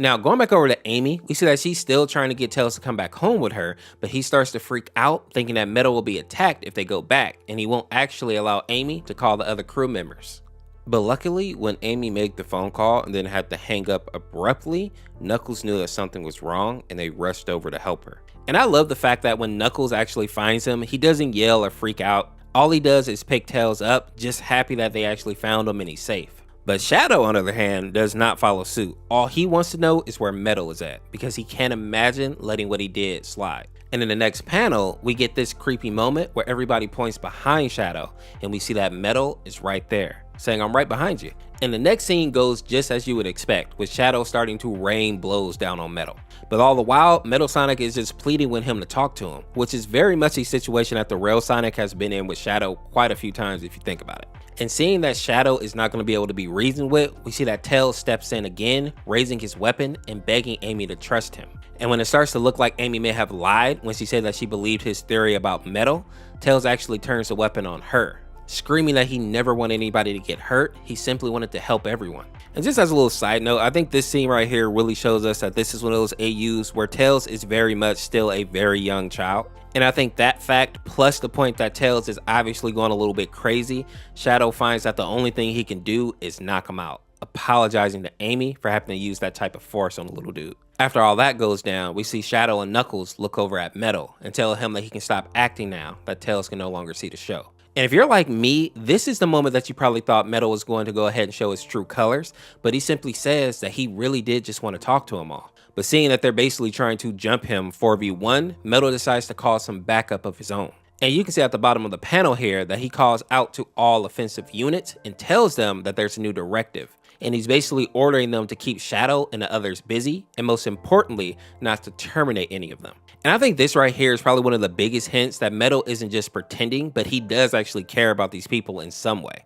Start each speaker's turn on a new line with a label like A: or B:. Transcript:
A: Now, going back over to Amy, we see that she's still trying to get Tails to come back home with her, but he starts to freak out, thinking that Metal will be attacked if they go back, and he won't actually allow Amy to call the other crew members. But luckily, when Amy made the phone call and then had to hang up abruptly, Knuckles knew that something was wrong and they rushed over to help her. And I love the fact that when Knuckles actually finds him, he doesn't yell or freak out. All he does is pick Tails up, just happy that they actually found him and he's safe. But Shadow, on the other hand, does not follow suit. All he wants to know is where Metal is at, because he can't imagine letting what he did slide. And in the next panel, we get this creepy moment where everybody points behind Shadow, and we see that Metal is right there, saying, "I'm right behind you." And the next scene goes just as you would expect, with Shadow starting to rain blows down on Metal. But all the while, Metal Sonic is just pleading with him to talk to him, which is very much a situation that the Rail Sonic has been in with Shadow quite a few times if you think about it. And seeing that Shadow is not going to be able to be reasoned with, we see that Tails steps in again, raising his weapon and begging Amy to trust him. And when it starts to look like Amy may have lied when she said that she believed his theory about Metal, Tails actually turns the weapon on her, screaming that he never wanted anybody to get hurt, he simply wanted to help everyone. And just as a little side note, I think this scene right here really shows us that this is one of those AUs where Tails is very much still a very young child. And I think that fact, plus the point that Tails is obviously going a little bit crazy, Shadow finds that the only thing he can do is knock him out, apologizing to Amy for having to use that type of force on the little dude. After all that goes down, we see Shadow and Knuckles look over at Metal and tell him that he can stop acting now, that Tails can no longer see the show. And if you're like me, this is the moment that you probably thought Metal was going to go ahead and show his true colors, but he simply says that he really did just want to talk to them all. But seeing that they're basically trying to jump him 4v1, Metal decides to call some backup of his own. And you can see at the bottom of the panel here that he calls out to all offensive units and tells them that there's a new directive. And he's basically ordering them to keep Shadow and the others busy, and most importantly, not to terminate any of them. And I think this right here is probably one of the biggest hints that Metal isn't just pretending, but he does actually care about these people in some way.